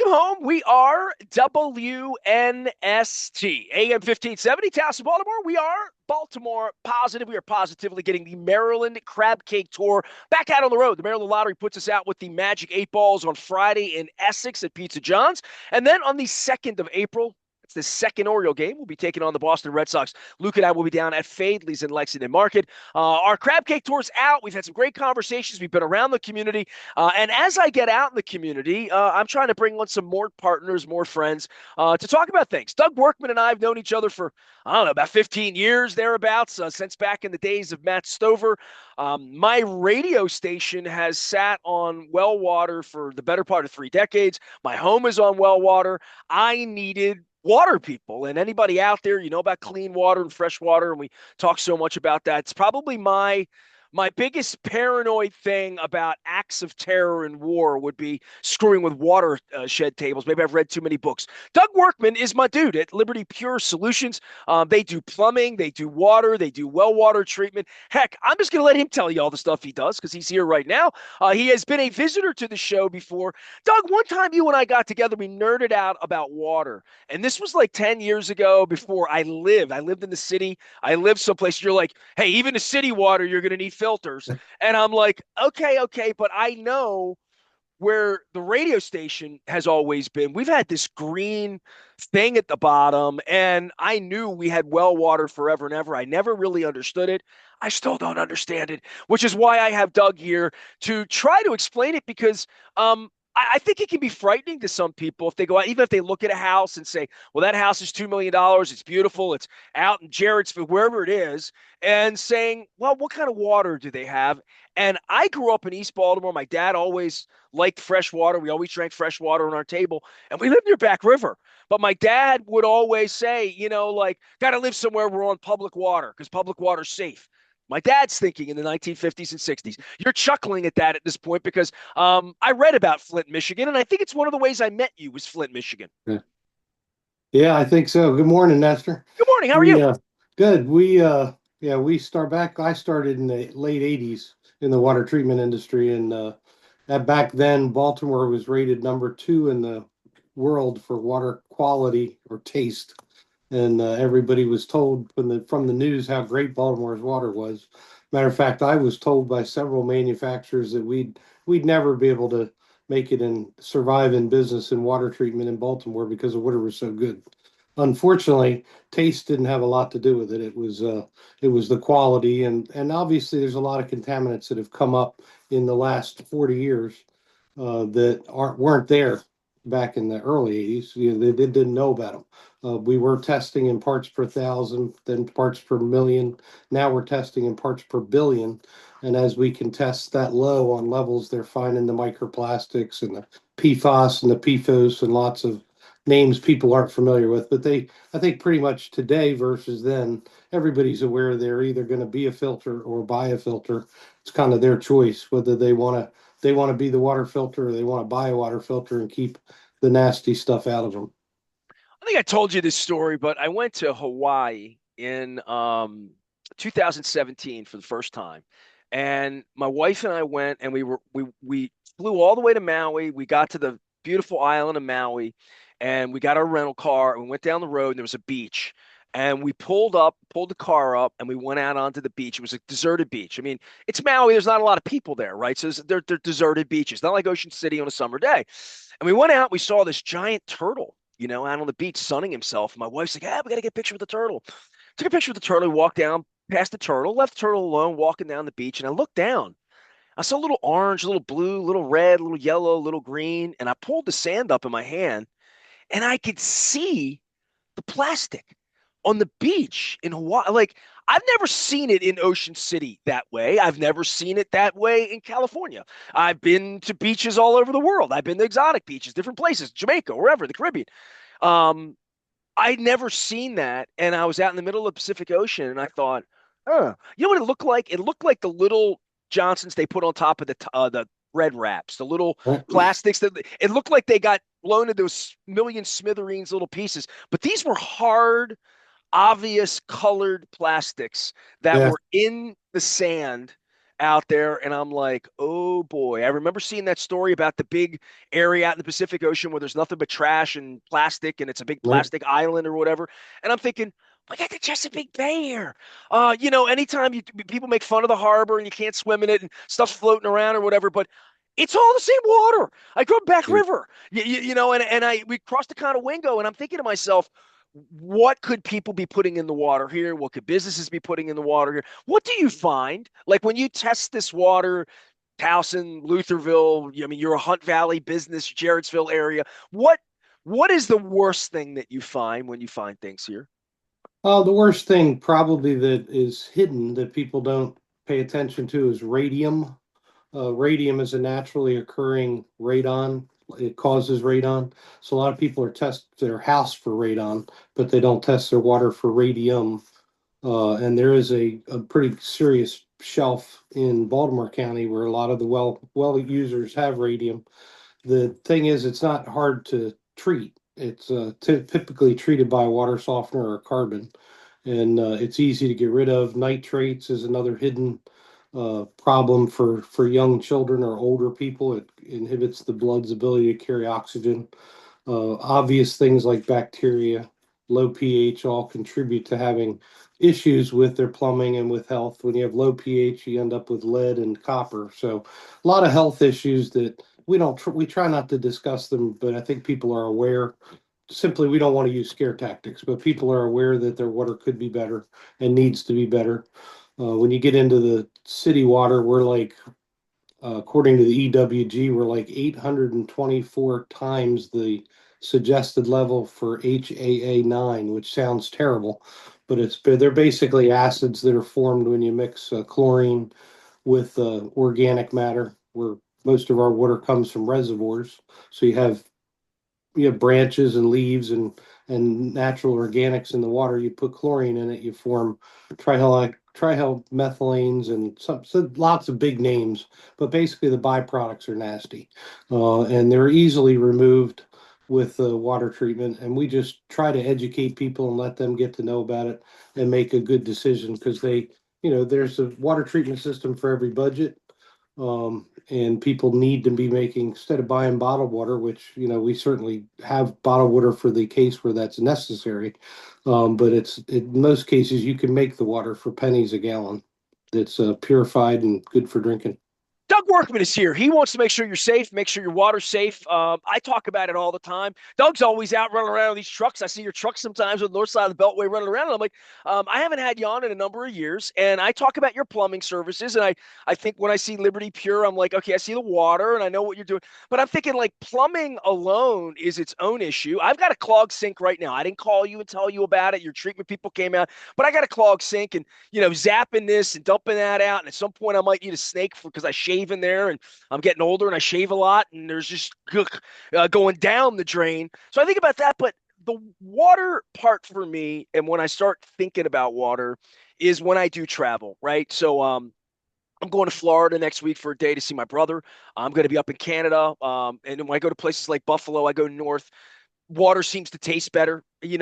home. We are WNST, AM 1570, Taos, Baltimore. We are Baltimore positive. We are positively getting the Maryland Crab Cake Tour back out on the road. The Maryland Lottery puts us out with the Magic 8 Balls on Friday in Essex at Pizza John's. And then on the 2nd of April, it's the second Oriole game. We'll be taking on the Boston Red Sox. Luke and I will be down at Fadley's in Lexington Market. Our crab cake tour's out. We've had some great conversations. We've been around the community. And as I get out in the community, I'm trying to bring on some more partners, more friends to talk about things. Doug Workman and I have known each other for, I don't know, about 15 years thereabouts, since back in the days of Matt Stover. My radio station has sat on well water for the better part of 3 decades. My home is on well water. I needed water people, and anybody out there, you know about clean water and fresh water, and we talk so much about that. It's probably my biggest paranoid thing about acts of terror and war would be screwing with water shed tables. Maybe I've read too many books. Doug Workman is my dude at Liberty Pure Solutions. They do plumbing, they do water, they do well water treatment. Heck, I'm just going to let him tell you all the stuff he does because he's here right now. He has been a visitor to the show before. Doug, one time you and I got together, we nerded out about water. And this was like 10 years ago before I lived. I lived in the city. I lived someplace. You're like, hey, even the city water, you're going to need filters. And I'm like, okay, but I know where the radio station has always been. We've had this green thing at the bottom, and I knew we had well water forever and ever. I never really understood it. I still don't understand it, which is why I have Doug here to try to explain it because I think it can be frightening to some people if they go out, even if they look at a house and say, well, that house is $2 million. It's beautiful. It's out in Jarrettsville, wherever it is, and saying, well, what kind of water do they have? And I grew up in East Baltimore. My dad always liked fresh water. We always drank fresh water on our table, and we lived near Back River. But my dad would always say, like, got to live somewhere we're on public water because public water's safe. My dad's thinking in the 1950s and 60s. You're chuckling at that at this point because I read about Flint, Michigan, and I think it's one of the ways I met you was Flint, Michigan. Yeah, yeah, I think so. Good morning, Nestor. Good morning. How are We you? good. We start back. I started in the late '80s in the water treatment industry, and that back then Baltimore was rated number 2 in the world for water quality or taste, and everybody was told from the news how great Baltimore's water was. Matter of fact, I was told by several manufacturers that we'd never be able to make it and survive in business in water treatment in Baltimore because the water was so good. Unfortunately, taste didn't have a lot to do with it. It was the quality, and obviously there's a lot of contaminants that have come up in the last 40 years that weren't there back in the early 80s. They didn't know about them. We were testing in parts per thousand, then parts per million. Now we're testing in parts per billion. And as we can test that low on levels, they're finding the microplastics and the PFAS and the PFOS and lots of names people aren't familiar with. But I think pretty much today versus then, everybody's aware they're either going to be a filter or buy a filter. It's kind of their choice whether they want to be the water filter or they want to buy a water filter and keep the nasty stuff out of them. I think I told you this story, but I went to Hawaii in 2017 for the first time. And my wife and I went and we flew all the way to Maui. We got to the beautiful island of Maui and we got our rental car and we went down the road and there was a beach. And we pulled the car up, and we went out onto the beach. It was a deserted beach. I mean, it's Maui. There's not a lot of people there, right? So they're deserted beaches, not like Ocean City on a summer day. And we went out. We saw this giant turtle, out on the beach sunning himself. My wife's like, we got to get a picture with the turtle. Took a picture with the turtle. We walked down past the turtle, left the turtle alone, walking down the beach. And I looked down. I saw a little orange, a little blue, a little red, a little yellow, a little green. And I pulled the sand up in my hand and I could see the plastic on the beach in Hawaii. Like, I've never seen it in Ocean City that way. I've never seen it that way in California. I've been to beaches all over the world. I've been to exotic beaches, different places, Jamaica, wherever, the Caribbean. Um, I'd never seen that. And I was out in the middle of the Pacific Ocean and I thought, you know what it looked like? It looked like the little Johnsons they put on top of the red wraps, the little plastics that it looked like they got blown into those million smithereens little pieces. But these were hard, obvious colored plastics that Yeah, were in the sand. out there, and I'm like, oh boy. I remember seeing that story about the big area out in the Pacific Ocean where there's nothing but trash and plastic, and it's a big Right. plastic island or whatever. And I'm thinking, we got the Chesapeake Bay here. Anytime people make fun of the harbor and you can't swim in it and stuff's floating around or whatever, but it's all the same water. I grew up Back Yeah. River, and we crossed the Conowingo, and I'm thinking to myself, what could people be putting in the water here? What could businesses be putting in the water here? What do you find? Like when you test this water, Towson, Lutherville, I mean, you're a Hunt Valley business, Jarrettsville area. What is the worst thing that you find when you find things here? The worst thing probably that is hidden that people don't pay attention to is radium. Radium is a naturally occurring radon. It causes radon. So a lot of people are test their house for radon, but they don't test their water for radium. And there is a pretty serious shelf in Baltimore County where a lot of the well users have radium. The thing is, it's not hard to treat. It's typically treated by a water softener or carbon, and it's easy to get rid of. Nitrates is another hidden problem for young children or older people. It inhibits the blood's ability to carry oxygen. Obvious things like bacteria, low pH all contribute to having issues with their plumbing and with health. When you have low pH, you end up with lead and copper. So a lot of health issues that we try not to discuss them, but I think people are aware. Simply, we don't want to use scare tactics, but people are aware that their water could be better and needs to be better. When you get into the city water, we're like according to the EWG, we're like 824 times the suggested level for HAA9, which sounds terrible, but they're basically acids that are formed when you mix chlorine with organic matter, where most of our water comes from reservoirs. So you have branches and leaves and natural organics in the water. You put chlorine in it, you form trihalmethylanes and some lots of big names, but basically the byproducts are nasty, and they're easily removed with water treatment. And we just try to educate people and let them get to know about it and make a good decision because there's a water treatment system for every budget. And people need to be making, instead of buying bottled water, which we certainly have bottled water for the case where that's necessary, but it's in most cases you can make the water for pennies a gallon that's purified and good for drinking. Doug Workman is here. He wants to make sure you're safe, make sure your water's safe. I talk about it all the time. Doug's always out running around with these trucks. I see your trucks sometimes on the north side of the Beltway running around. And I'm like, I haven't had you on in a number of years. And I talk about your plumbing services. And I think when I see Liberty Pure, I'm like, okay, I see the water and I know what you're doing. But I'm thinking like plumbing alone is its own issue. I've got a clogged sink right now. I didn't call you and tell you about it. Your treatment people came out, but I got a clogged sink and, zapping this and dumping that out. And at some point, I might need a snake because I shave in there and I'm getting older and I shave a lot and there's just going down the drain. So I think about that. But the water part for me, and when I start thinking about water, is when I do travel, right? So, I'm going to Florida next week for a day to see my brother. I'm going to be up in Canada. And when I go to places like Buffalo, I go north. Water seems to taste better. If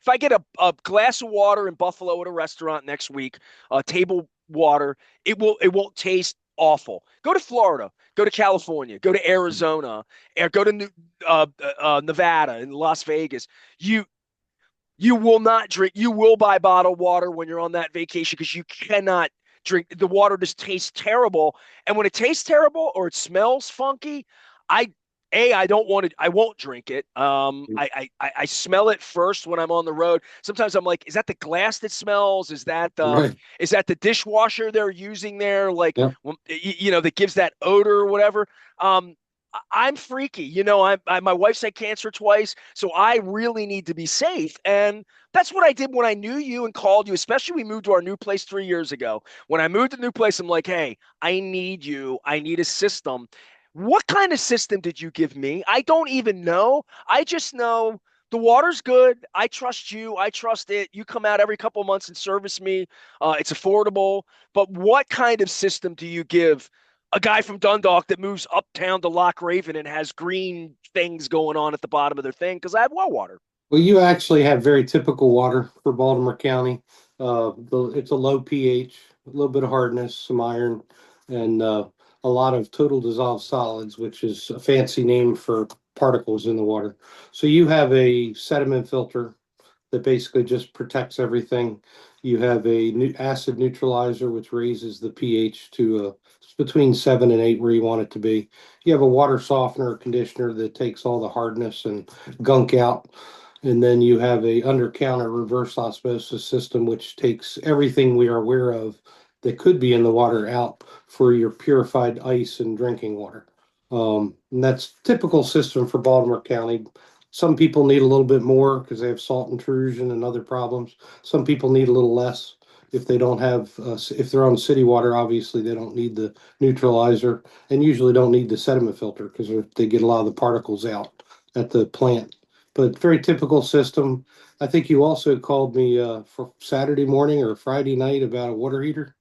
I get a glass of water in Buffalo at a restaurant next week, table water, it won't taste awful. Go to Florida, go to California, go to Arizona, or go to Nevada and Las Vegas. You you will not drink. You will buy bottled water when you're on that vacation because you cannot drink. The water just tastes terrible. And when it tastes terrible or it smells funky, I I don't want to. I won't drink it. I smell it first when I'm on the road. Sometimes I'm like, is that the glass that smells? Right. Is that the dishwasher they're using there? Like, Yep. that gives that odor or whatever. Um, I'm freaky. My wife's had cancer twice, so I really need to be safe. And that's what I did when I knew you and called you, especially we moved to our new place 3 years ago. When I moved to the new place, I'm like, hey, I need you. I need a system. What kind of system did you give me? I don't even know. I just know the water's good. I trust you. I trust it. You come out every couple of months and service me. It's affordable. But what kind of system do you give a guy from Dundalk that moves uptown to Loch Raven and has green things going on at the bottom of their thing? Because I have well water. Well, you actually have very typical water for Baltimore County. It's a low pH. a little bit of hardness, some iron, and a lot of total dissolved solids, which is a fancy name for particles in the water. So you have a sediment filter that basically just protects everything. You have a acid neutralizer, which raises the pH to between 7 and 8 where you want it to be. You have a water softener or conditioner that takes all the hardness and gunk out. And then you have a under counter reverse osmosis system, which takes everything we are aware of that could be in the water out for your purified ice and drinking water. And that's typical system for Baltimore County. Some people need a little bit more because they have salt intrusion and other problems. Some people need a little less if they don't have, if they're on city water, obviously they don't need the neutralizer and usually don't need the sediment filter because they get a lot of the particles out at the plant. But very typical system. I think you also called me for Saturday morning or Friday night about a water heater.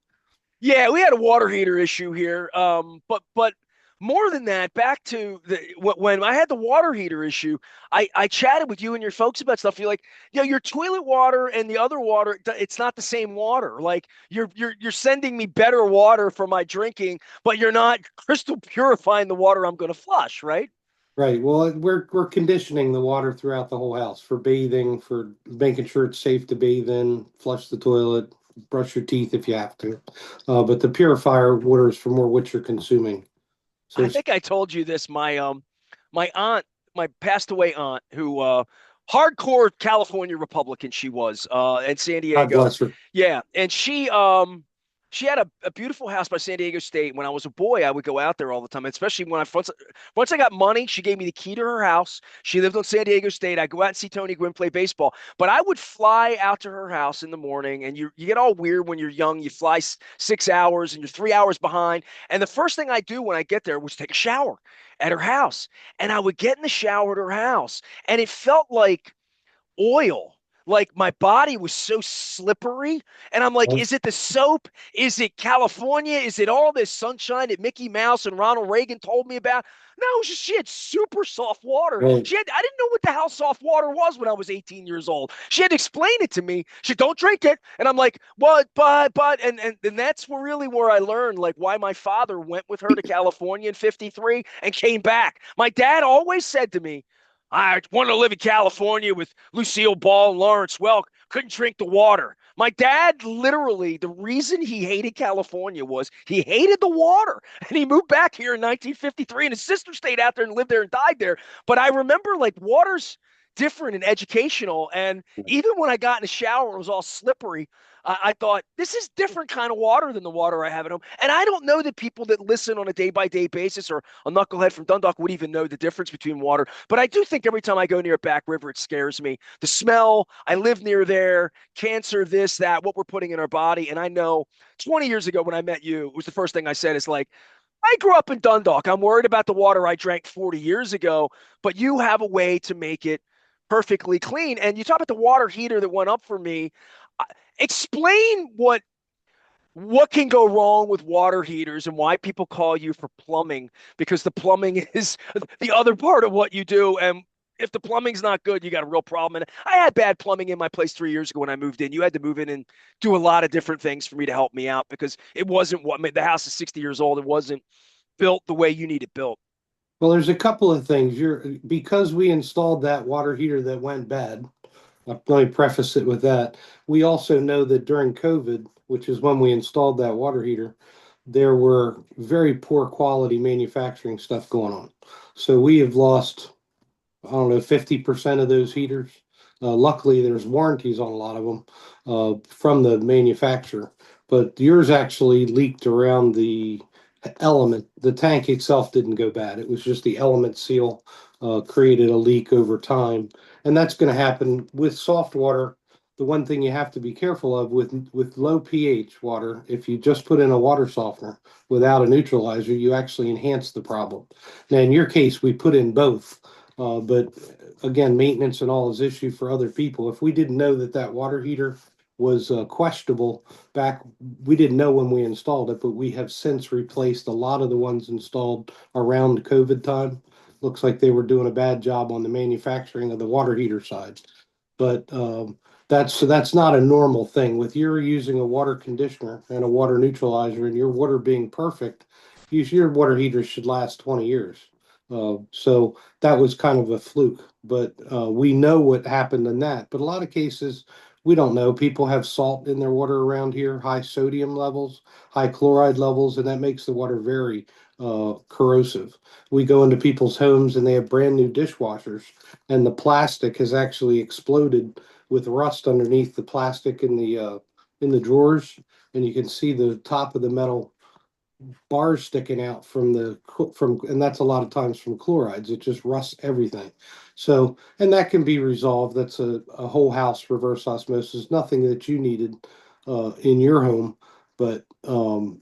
Yeah, we had a water heater issue here. But more than that, back to when I had the water heater issue, I chatted with you and your folks about stuff. You're like, your toilet water and the other water, it's not the same water. Like you're sending me better water for my drinking, but you're not crystal purifying the water I'm going to flush, right? Right. Well, we're conditioning the water throughout the whole house for bathing, for making sure it's safe to bathe in, flush the toilet, brush your teeth if you have to. But the purifier water is for more what you're consuming. So I think I told you this. My aunt, my passed away aunt, who hardcore California Republican she was, in San God Diego. bless her. Yeah, and she had a beautiful house by San Diego State. When I was a boy, I would go out there all the time, especially when once I got money, she gave me the key to her house. She lived on San Diego State. I go out and see Tony Gwynn play baseball. But I would fly out to her house in the morning, and you get all weird when you're young. You fly 6 hours and you're 3 hours behind. And the first thing I do when I get there was take a shower at her house. And I would get in the shower at her house, and it felt like oil. Like my body was so slippery. And I'm like, is it the soap? Is it California? Is it all this sunshine that Mickey Mouse and Ronald Reagan told me about? No, it was just she had super soft water. Right. I didn't know what the hell soft water was when I was 18 years old. She had to explain it to me. She said, don't drink it. And I'm like, what, but, and that's really where I learned like why my father went with her to California in 53 and came back. My dad always said to me, I wanted to live in California with Lucille Ball and Lawrence Welk. Couldn't drink the water. My dad, literally, the reason he hated California was he hated the water. And he moved back here in 1953, and his sister stayed out there and lived there and died there. But I remember, like, water's different and educational. And even when I got in the shower and it was all slippery, I thought this is different kind of water than the water I have at home. And I don't know that people that listen on a day by day basis or a knucklehead from Dundalk would even know the difference between water. But I do think every time I go near a back river, it scares me. The smell, I live near there, cancer, this, that, what we're putting in our body. And I know 20 years ago when I met you, it was the first thing I said is like, I grew up in Dundalk. I'm worried about the water I drank 40 years ago, but you have a way to make it perfectly clean. And you talk about the water heater that went up for me. Explain what can go wrong with water heaters and why people call you for plumbing because the plumbing is the other part of what you do. And if the plumbing's not good, you got a real problem. And I had bad plumbing in my place 3 years ago when I moved in. You had to move in and do a lot of different things for me to help me out because it wasn't what the house is 60 years old. It wasn't built the way you need it built. Well, there's a couple of things. Because we installed that water heater that went bad. Let me preface it with that. We also know that during COVID, which is when we installed that water heater, there were very poor quality manufacturing stuff going on. So we have lost, I don't know, 50% of those heaters. Luckily, there's warranties on a lot of them from the manufacturer, but yours actually leaked around the element. The tank itself didn't go bad. It was just the element seal created a leak over time, and that's going to happen with soft water. The one thing you have to be careful of with low pH water, if you just put in a water softener without a neutralizer, you actually enhance the problem. Now, in your case, we put in both, but again, maintenance and all is issue for other people. If we didn't know that that water heater was questionable back, we didn't know when we installed it, but we have since replaced a lot of the ones installed around COVID time. Looks like they were doing a bad job on the manufacturing of the water heater side. But that's not a normal thing. With you're using a water conditioner and a water neutralizer and your water being perfect, your water heater should last 20 years. So that was kind of a fluke, but we know what happened in that. But a lot of cases, we don't know. People have salt in their water around here, high sodium levels, high chloride levels, and that makes the water very corrosive. We go into people's homes and they have brand new dishwashers, and the plastic has actually exploded with rust underneath the plastic in the drawers, and you can see the top of the metal bars sticking out from, and that's a lot of times from chlorides. It just rusts everything. So, and that can be resolved. That's a whole house reverse osmosis, nothing that you needed in your home, but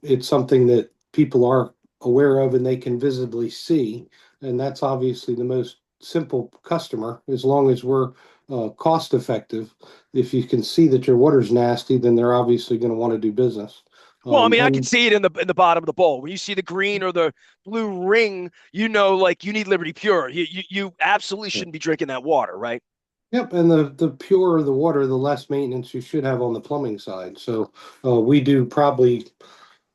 it's something that people are aware of and they can visibly see. And that's obviously the most simple customer, as long as we're cost effective. If you can see that your water's nasty, then they're obviously going to want to do business. Well, I mean, I can And see it in the bottom of the bowl. When you see the green or the blue ring, you know, like you need Liberty Pure. You absolutely shouldn't be drinking that water, right? yep, and the purer the water, the less maintenance you should have on the plumbing side. So we do probably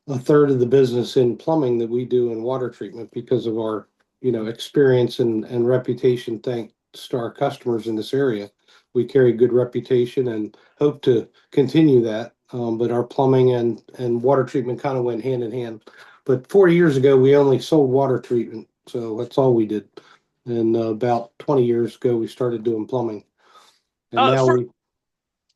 a third of the business in plumbing that we do in water treatment because of our, experience and reputation. Thanks to our customers in this area, we carry good reputation and hope to continue that. But our plumbing and water treatment kind of went hand in hand. But 4 years ago, we only sold water treatment, so that's all we did. And about 20 years ago, we started doing plumbing, and Uh, now for we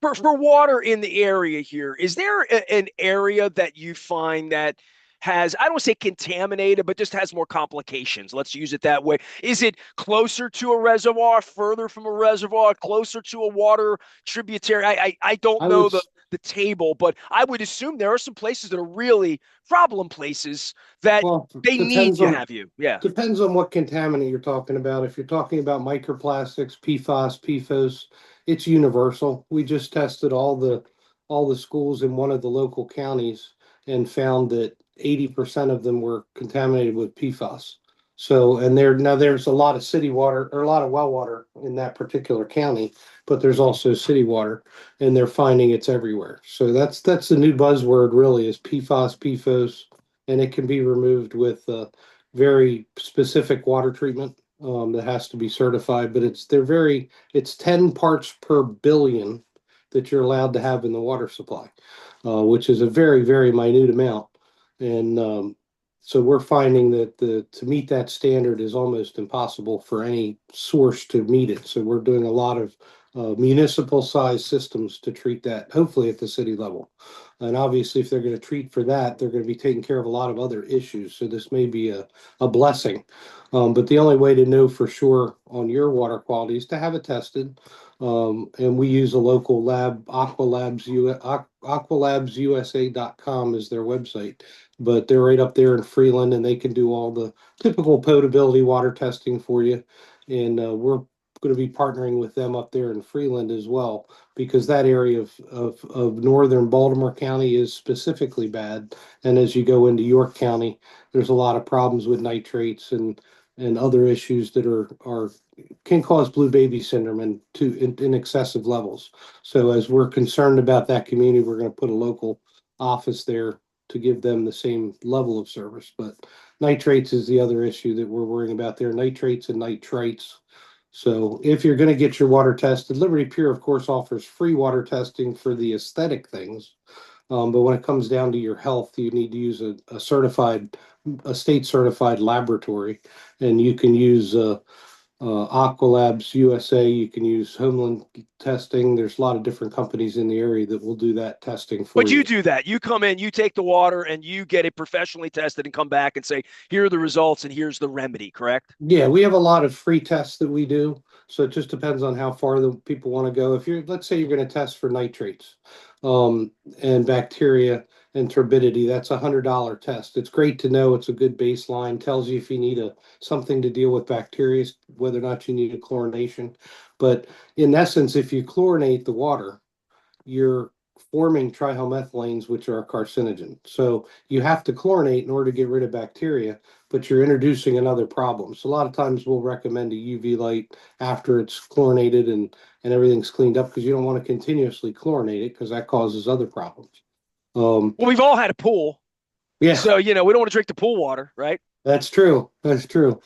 for water in the area here, is there an area that you find that has, I don't want to say contaminated, but just has more complications? Let's use it that way. Is it closer to a reservoir, further from a reservoir, closer to a water tributary? I don't I would know the table, but I would assume there are some places that are really problem places that well, they need depends to on have you. Yeah. depends on what contaminant you're talking about. If you're talking about microplastics, PFAS, PFOS, it's universal. We just tested all the schools in one of the local counties and found that 80% of them were contaminated with PFAS. So, and there's a lot of city water or a lot of well water in that particular county, but there's also city water, and they're finding it's everywhere. So that's the new buzzword really is PFAS, PFOS, and it can be removed with very specific water treatment that has to be certified, but it's 10 parts per billion that you're allowed to have in the water supply, which is a very, very minute amount. And so we're finding that to meet that standard is almost impossible for any source to meet it. So we're doing a lot of municipal size systems to treat that, hopefully at the city level. And obviously, if they're going to treat for that, they're going to be taking care of a lot of other issues. So this may be a blessing. But the only way to know for sure on your water quality is to have it tested. And we use a local lab, aqualabsusa.com is their website. But they're right up there in Freeland, and they can do all the typical potability water testing for you. And we're going to be partnering with them up there in Freeland as well, because that area of northern Baltimore County is specifically bad. And as you go into York County, there's a lot of problems with nitrates and other issues that are can cause blue baby syndrome in excessive levels. So as we're concerned about that community, we're going to put a local office there to give them the same level of service. But nitrates is the other issue that we're worrying about there, nitrates and nitrites. So if you're going to get your water tested, Liberty Pure, of course, offers free water testing for the aesthetic things. But when it comes down to your health, you need to use a state certified laboratory, and you can use Aqualabs USA. You can use Homeland Testing. There's a lot of different companies in the area that will do that testing But for you you. do that. You come in, you take the water, and you get it professionally tested and come back and say, here are the results and here's the remedy, correct? Yeah, we have a lot of free tests that we do. So it just depends on how far the people want to go. If let's say you're going to test for nitrates, um, and bacteria and turbidity, that's $100 test. It's great to know. It's a good baseline. Tells you if you need something to deal with bacteria, whether or not you need a chlorination. But in essence, if you chlorinate the water, you're forming trihomethylanes, which are a carcinogen. So you have to chlorinate in order to get rid of bacteria, but you're introducing another problem. So a lot of times we'll recommend a UV light after it's chlorinated and everything's cleaned up, because you don't want to continuously chlorinate it because that causes other problems. Well, we've all had a pool. Yeah, So, we don't want to drink the pool water, right? that's true. That's true.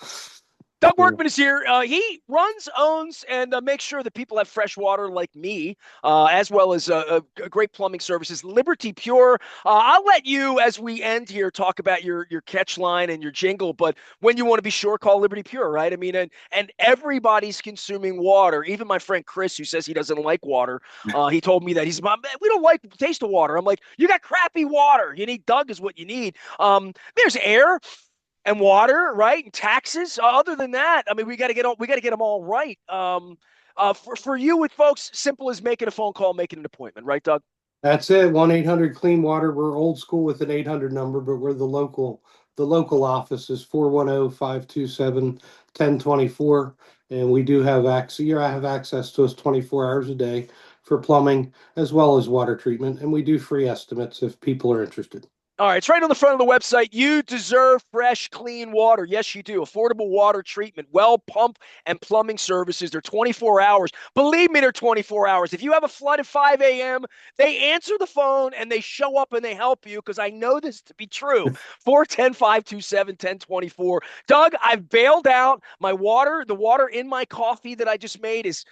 Doug Yeah. Workman is here. He runs, owns, and makes sure that people have fresh water like me, as well as great plumbing services. Liberty Pure. I'll let you, as we end here, talk about your catch line and your jingle. But when you want to be sure, call Liberty Pure, right? I mean, and everybody's consuming water. Even my friend Chris, who says he doesn't like water, he told me that we don't like the taste of water. I'm like, you got crappy water. You need Doug is what you need. There's air and water, right? And taxes. Other than that, I mean, we got to get them all right. For you with folks, simple as making a phone call, making an appointment, right, Doug? That's it. 1-800 Clean Water. We're old school with an 800 number, but we're the local office is 410-527-1024. And we do have access. I have access to us 24 hours a day for plumbing as well as water treatment. And we do free estimates if people are interested. All right, it's right on the front of the website. You deserve fresh, clean water. Yes, you do. Affordable water treatment, well pump and plumbing services. They're 24 hours. Believe me, they're 24 hours. If you have a flood at 5 a.m., they answer the phone and they show up and they help you, because I know this to be true. 410-527-1024. Doug, I've bailed out. My water, the water in my coffee that I just made is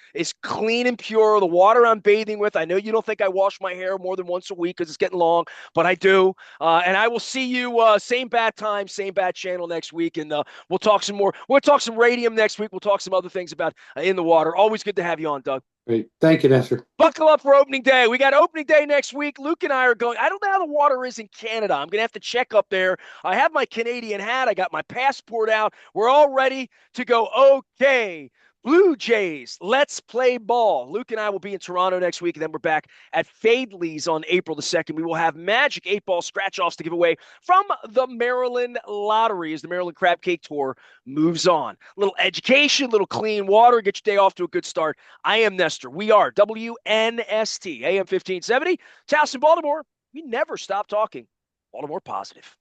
clean and pure. The water I'm bathing with, I know you don't think I wash my hair more than once a week because it's getting long, but I do. And I will see you same bad time, same bad channel next week. And we'll talk some more. We'll talk some radium next week. We'll talk some other things about in the water. Always good to have you on, Doug. Great. Thank you, Nestor. Buckle up for opening day. We got opening day next week. Luke and I are going. I don't know how the water is in Canada. I'm going to have to check up there. I have my Canadian hat. I got my passport out. We're all ready to go. Okay. Blue Jays, let's play ball. Luke and I will be in Toronto next week, and then we're back at Fadley's on April the 2nd. We will have Magic 8-ball scratch-offs to give away from the Maryland Lottery as the Maryland Crab Cake Tour moves on. A little education, a little clean water, get your day off to a good start. I am Nestor. We are WNST, AM 1570, Towson, Baltimore. We never stop talking Baltimore positive.